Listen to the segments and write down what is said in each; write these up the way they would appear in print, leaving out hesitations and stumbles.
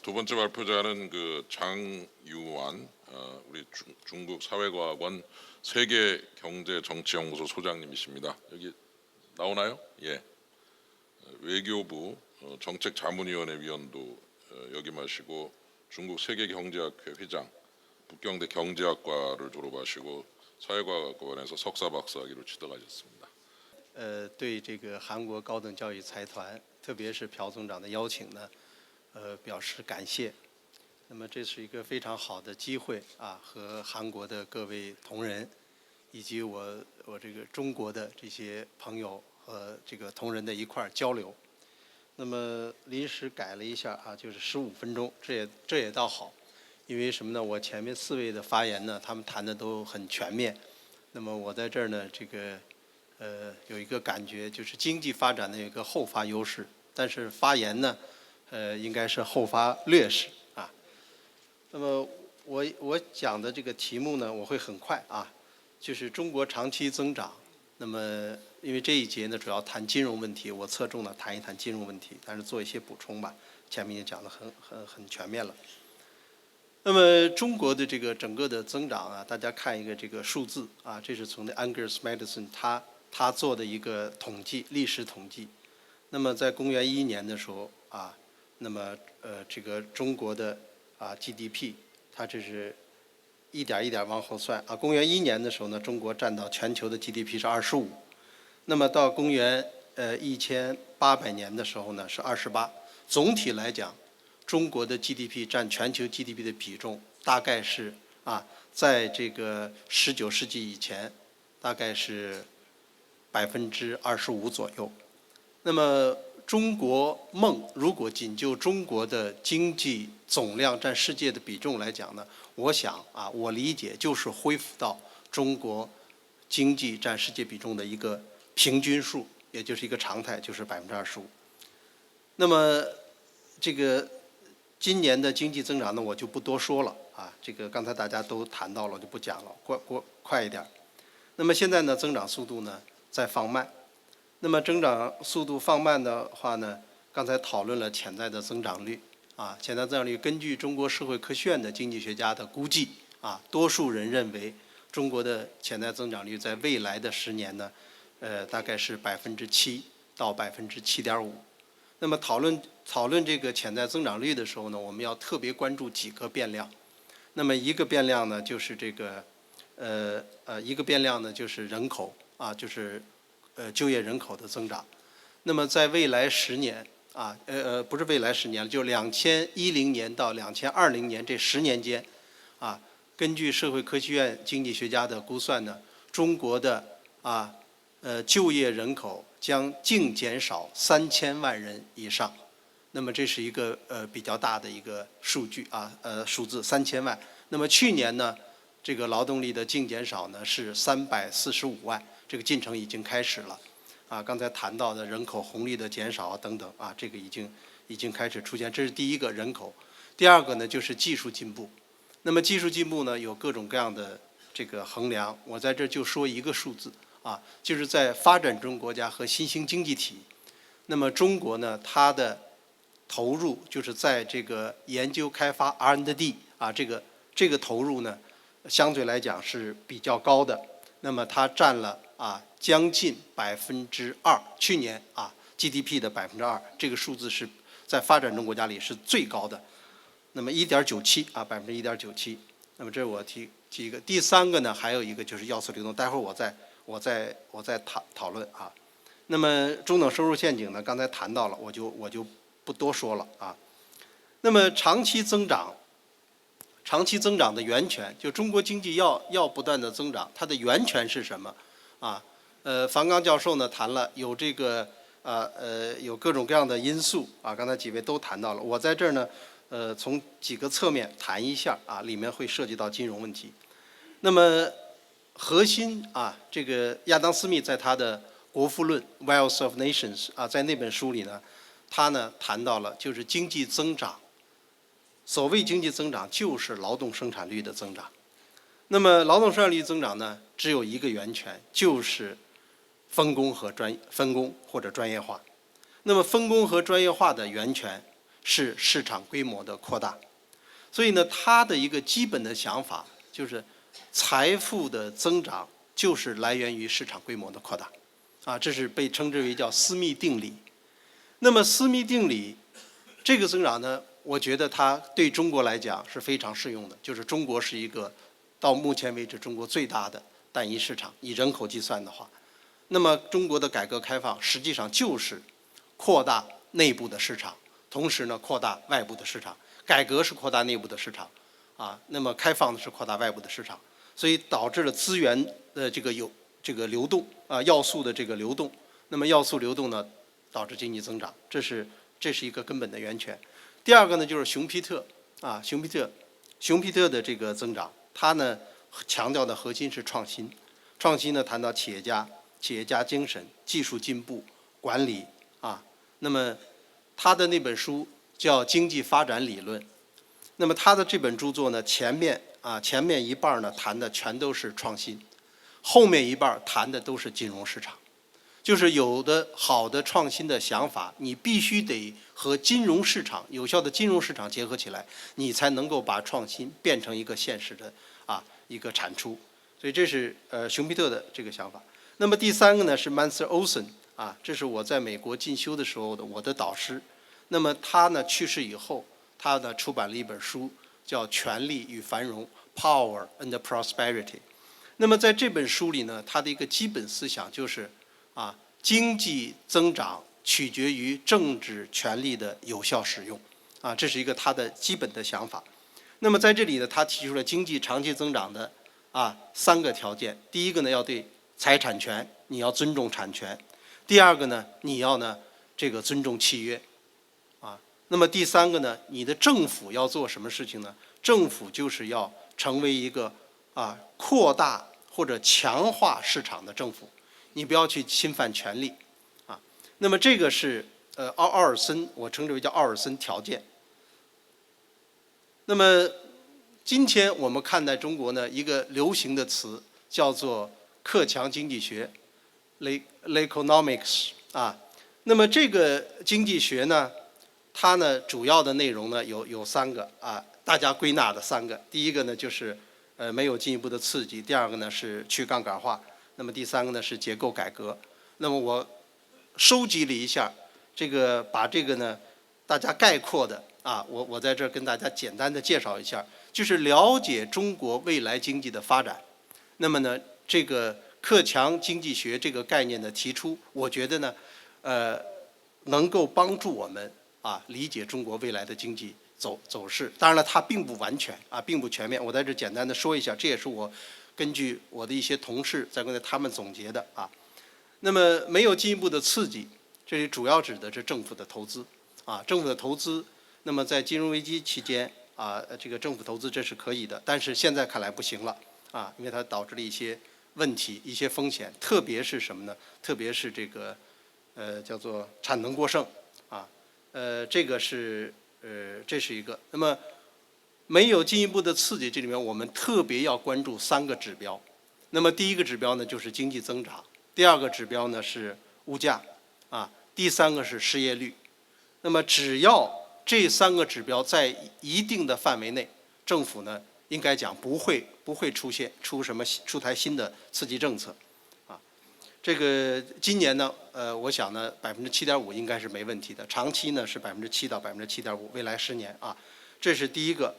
두 번째 발표자는 그 장유완 우리 중국 사회과학원 세계경제정치연구소 소장님이십니다. 여기 나오나요? 예. 외교부 정책자문위원회 위원도 역임하시고 중국 세계경제학회 회장, 북경대 경제학과를 졸업하시고 사회과학원에서 석사 박사학위를 취득하셨습니다. 对这个韩国高等教育财团，特别是朴总长的邀请呢，表示感谢。那么这是一个非常好的机会啊，和韩国的各位同仁，以及我这个中国的这些朋友和这个同仁的一块交流。那么临时改了一下啊，就是15分钟，这也倒好，因为什么呢？我前面4位的发言呢，他们谈的都很全面。那么我在这儿呢，这个有一个感觉，就是经济发展呢有一个后发优势，但是发言呢，应该是后发劣势啊。那么我讲的这个题目呢，我会很快啊，就是中国长期增长。那么因为这一节呢主要谈金融问题，我侧重呢谈一谈金融问题，但是做一些补充吧。前面也讲得很全面了。那么中国的这个整个的增长啊，大家看一个这个数字啊，这是从 Angus Madison 他做的一个统计，历史统计。那么在公元11年的时候啊，那么这个中国的GDP， 它这是一点一点往后算啊。公元11年的时候呢，中国占到全球的 GDP 是25，那么到公元1800年的时候呢是28。总体来讲，中国的 GDP 占全球 GDP 的比重大概是在这个19世纪以前，大概是25%左右。那么中国梦如果仅就中国的经济总量占世界的比重来讲呢，我想我理解就是恢复到中国经济占世界比重的一个平均数，也就是一个常态，就是25%。那么这个今年的经济增长呢，我就不多说了啊，这个刚才大家都谈到了，我就不讲了，快一点。那么现在呢，增长速度呢在放慢。那么增长速度放慢的话呢，刚才讨论了潜在的增长率啊，潜在增长率根据中国社会科学院的经济学家的估计啊，多数人认为中国的潜在增长率在未来的10年呢，大概是7%到7.5%。那么讨论这个潜在增长率的时候呢，我们要特别关注几个变量。那么一个变量呢，就是这个一个变量呢就是人口啊，就是就业人口的增长。那么在未来10年啊，不是未来10年，就2010年到2020年这10年间啊，根据社会科学院经济学家的估算呢，中国的就业人口将净减少3000万人以上。那么这是一个比较大的一个数据数字3000万。那么去年呢，这个劳动力的净减少呢是345万，这个进程已经开始了刚才谈到的人口红利的减少等等这个已经开始出现。这是第一个，人口。第二个呢就是技术进步。那么技术进步呢有各种各样的这个衡量，我在这就说一个数字就是在发展中国家和新兴经济体，那么中国呢它的投入就是在这个研究开发 R&D 这个投入呢相对来讲是比较高的。那么它占了将近2%，去年GDP 的2%，这个数字是在发展中国家里是最高的。那么1.97%，1.97%。那么这是我提一个。第三个呢，还有一个就是要素流动，待会儿我再讨论那么中等收入陷阱呢，刚才谈到了，我就不多说了那么长期增长的源泉，就中国经济要不断的增长，它的源泉是什么樊纲教授呢谈了有这个有各种各样的因素刚才几位都谈到了。我在这儿呢从几个侧面谈一下里面会涉及到金融问题。那么核心这个亚当·斯密在他的《国富论》（Wealth of Nations） 在那本书里呢，他呢谈到了就是经济增长。所谓经济增长就是劳动生产率的增长。那么劳动生产率增长呢，只有一个源泉，就是分工或者专业化。那么分工和专业化的源泉是市场规模的扩大。所以呢，他的一个基本的想法就是，财富的增长就是来源于市场规模的扩大，这是被称之为叫斯密定理。那么斯密定理这个增长呢，我觉得它对中国来讲是非常适用的，就是中国是一个到目前为止中国最大的单一市场，以人口计算的话，那么中国的改革开放实际上就是扩大内部的市场，同时呢扩大外部的市场。改革是扩大内部的市场，那么开放的是扩大外部的市场，所以导致了资源的这个流动要素的这个流动，那么要素流动呢导致经济增长，这是一个根本的源泉。第二个呢就是熊皮特的这个增长，它呢强调的核心是创新，创新呢谈到企业家精神、技术进步、管理那么他的那本书叫《经济发展理论》，那么他的这本著作呢，前面一半呢谈的全都是创新，后面一半谈的都是金融市场。就是有的好的创新的想法，你必须得和金融市场有效的金融市场结合起来，你才能够把创新变成一个现实的一个产出。所以这是熊皮特的这个想法。那么第三个呢是 Mansur Olson 这是我在美国进修的时候的我的导师。那么他呢去世以后，他呢出版了一本书，叫《权力与繁荣》（Power and Prosperity）。那么在这本书里呢，他的一个基本思想就是经济增长取决于政治权力的有效使用这是一个他的基本的想法。那么在这里呢，他提出了经济长期增长的3个条件。第一个呢，要对财产权你要尊重产权；第二个呢，你要呢这个尊重契约那么第三个呢，你的政府要做什么事情呢？政府就是要成为一个扩大或者强化市场的政府，你不要去侵犯权利那么这个是奥尔森，我称之为叫奥尔森条件。那么今天我们看待中国呢，一个流行的词叫做克强经济学 （Laconomics） 那么这个经济学呢，它呢主要的内容呢有3个大家归纳的3个。第一个呢就是没有进一步的刺激，第二个呢是去杠杆化，那么第三个呢是结构改革。那么我收集了一下把这个呢大家概括的我在这儿跟大家简单的介绍一下，就是了解中国未来经济的发展。那么呢这个克强经济学这个概念的提出，我觉得呢能够帮助我们理解中国未来的经济走势。当然了，它并不完全并不全面，我在这简单的说一下，这也是我根据我的一些同事在跟他们总结的那么没有进一步的刺激，这里主要指的是政府的投资政府的投资。那么在金融危机期间这个政府投资这是可以的，但是现在看来不行了因为它导致了一些问题、一些风险，特别是什么呢？特别是这个叫做产能过剩这个是这是一个。那么没有进一步的刺激，这里面我们特别要关注3个指标。那么第一个指标呢就是经济增长，第二个指标呢是物价第三个是失业率。那么只要这3个指标在一定的范围内，政府呢应该讲不会出台新的刺激政策这个今年呢我想呢7.5%应该是没问题的，长期呢是7%到7.5%，未来10年这是第一个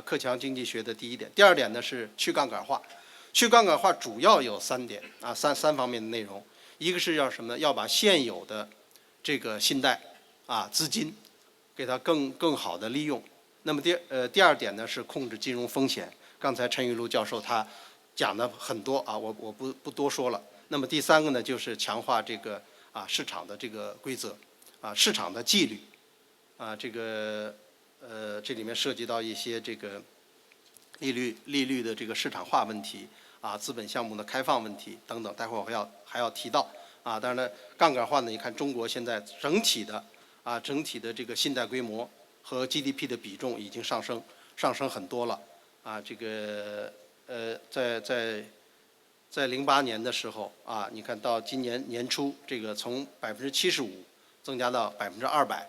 克强经济学的第一点。第二点呢是去杠杆化。去杠杆化主要有3点三方面的内容。一个是要什么呢？要把现有的这个信贷资金给它更好的利用。那么第二点呢是控制金融风险。刚才陈雨露教授他讲的很多我不多说了。那么第3个呢就是强化这个市场的这个规则市场的纪律这个这里面涉及到一些这个利率的这个市场化问题资本项目的开放问题等等，待会儿我还要提到当然了，杠杆化呢，你看中国现在整体的这个信贷规模和 GDP 的比重已经上升很多了这个在08年的时候你看到今年年初这个从75%增加到200%，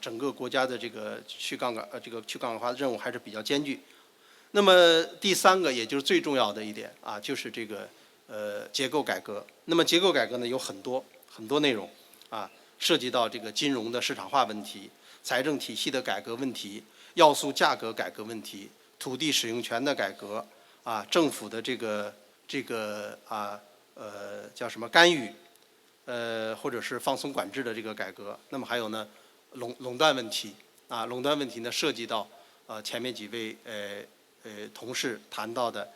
整个国家的这个去杠杆化的任务还是比较艰巨。那么第3个，也就是最重要的一点就是这个结构改革。那么结构改革呢有很多内容涉及到这个金融的市场化问题、财政体系的改革问题、要素价格改革问题、土地使用权的改革政府的这个叫什么干预或者是放松管制的这个改革。那么还有呢垄断问题垄断问题呢涉及到前面几位同事谈到的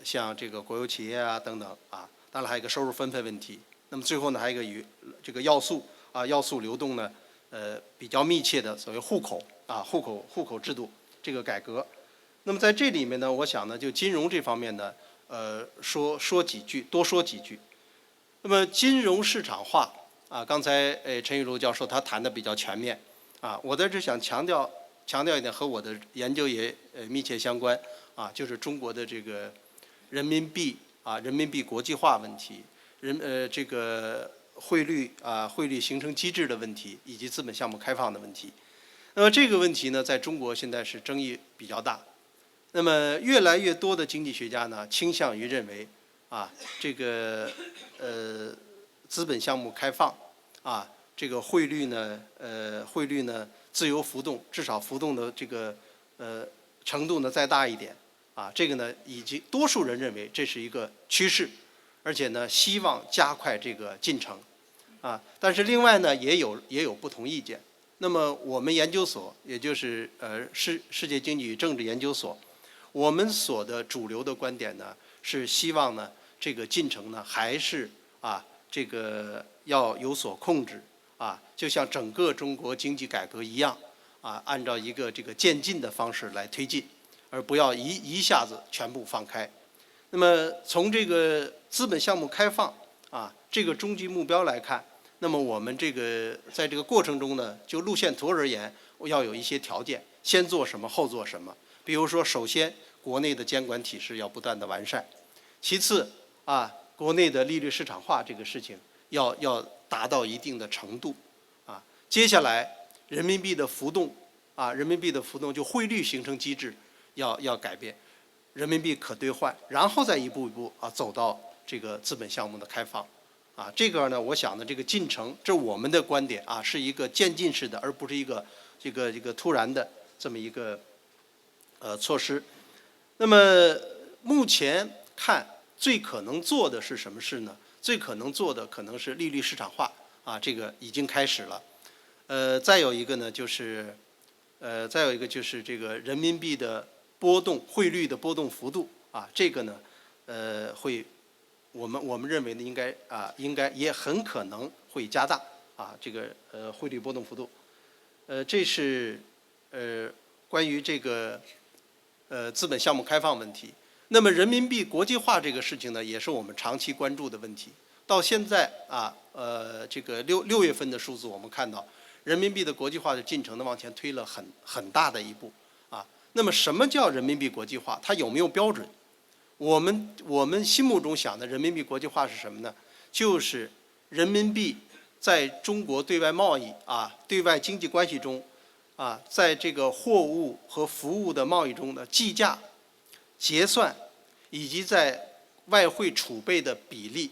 像这个国有企业等等当然还有一个收入分配问题。那么最后呢还有一个与这个要素流动呢比较密切的所谓户口制度这个改革。那么在这里面呢，我想呢就金融这方面呢多说几句。那么金融市场化刚才陈雨露教授他谈的比较全面我在这想强调一点，和我的研究也密切相关就是中国的这个人民币国际化问题，这个汇率形成机制的问题，以及资本项目开放的问题。那么这个问题呢，在中国现在是争议比较大。那么越来越多的经济学家呢，倾向于认为这个资本项目开放这个汇率呢自由浮动，至少浮动的这个程度呢再大一点这个呢以及多数人认为这是一个趋势，而且呢希望加快这个进程但是另外呢也有不同意见。那么我们研究所，也就是世界经济与政治研究所，我们所的主流的观点呢是希望呢这个进程呢还是这个要有所控制就像整个中国经济改革一样按照一个这个渐进的方式来推进，而不要一下子全部放开。那么从这个资本项目开放这个终极目标来看，那么我们这个在这个过程中呢，就路线图而言，要有一些条件，先做什么后做什么。比如说，首先国内的监管体制要不断的完善，其次国内的利率市场化这个事情要达到一定的程度接下来人民币的浮动就汇率形成机制要改变，人民币可兑换，然后再一步一步走到这个资本项目的开放这个呢，我想呢这个进程，这我们的观点是一个渐进式的，而不是一个这个突然的这么一个措施。那么目前看最可能做的是什么事呢？最可能做的可能是利率市场化这个已经开始了。再有一个呢就是这个人民币的波动，汇率的波动幅度这个呢我们认为呢应该也很可能会加大这个汇率波动幅度。这是关于这个资本项目开放问题。那么人民币国际化这个事情呢，也是我们长期关注的问题。到现在这个六月份的数字，我们看到人民币的国际化的进程呢往前推了很大的一步那么什么叫人民币国际化？它有没有标准？我们心目中想的人民币国际化是什么呢？就是人民币在中国对外贸易对外经济关系中在这个货物和服务的贸易中的计价、结算以及在外汇储备的比例，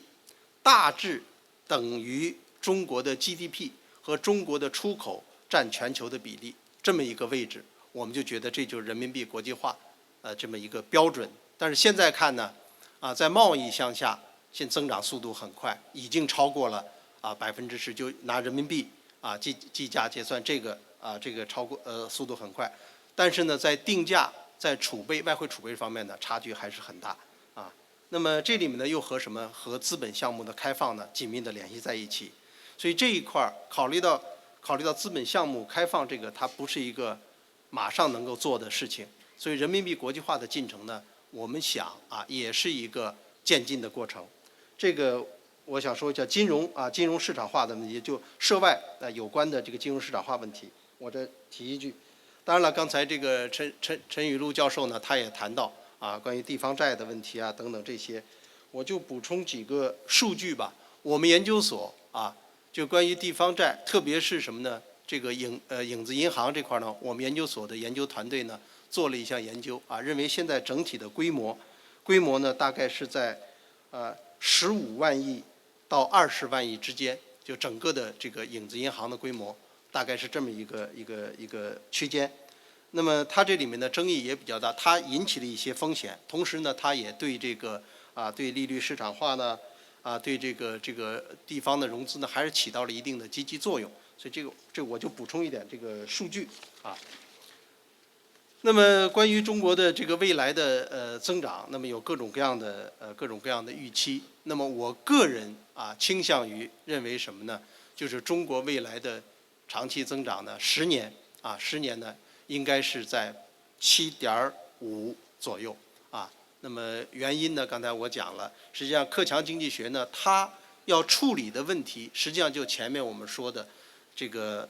大致等于中国的 GDP 和中国的出口占全球的比例这么一个位置，我们就觉得这就是人民币国际化这么一个标准。但是现在看呢在贸易向下，现增长速度很快，已经超过了10%，就拿人民币计价结算这个超过速度很快。但是呢在定价、在储备外汇储备方面呢差距还是很大那么这里面呢又和什么？和资本项目的开放呢紧密的联系在一起。所以这一块考虑到资本项目开放这个，它不是一个马上能够做的事情。所以人民币国际化的进程呢，我们想也是一个渐进的过程。这个我想说一下金融市场化的问题，就涉外有关的这个金融市场化问题，我这提一句。当然了，刚才这个陈雨露教授呢，他也谈到关于地方债的问题等等这些，我就补充几个数据吧。我们研究所就关于地方债，特别是什么呢？这个影子银行这块呢，我们研究所的研究团队呢做了一项研究啊，认为现在整体的规模呢大概是在15万亿到20万亿之间，就整个的这个影子银行的规模大概是这么一个区间。那么它这里面的争议也比较大，它引起了一些风险，同时呢，它也对这个对利率市场化呢对这个地方的融资呢，还是起到了一定的积极作用。所以这我就补充一点这个数据啊。那么关于中国的这个未来的增长，那么有各种各样的预期。那么我个人倾向于认为什么呢？就是中国未来的长期增长呢，10年呢应该是在7.5左右啊。那么原因呢，刚才我讲了，实际上克强经济学呢，它要处理的问题，实际上就前面我们说的这个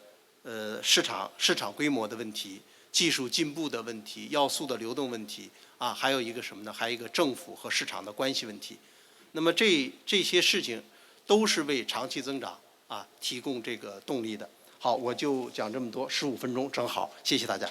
市场规模的问题。技术进步的问题、要素的流动问题还有一个什么呢？还有一个政府和市场的关系问题。那么这些事情都是为长期增长提供这个动力的。好，我就讲这么多，15分钟正好，谢谢大家。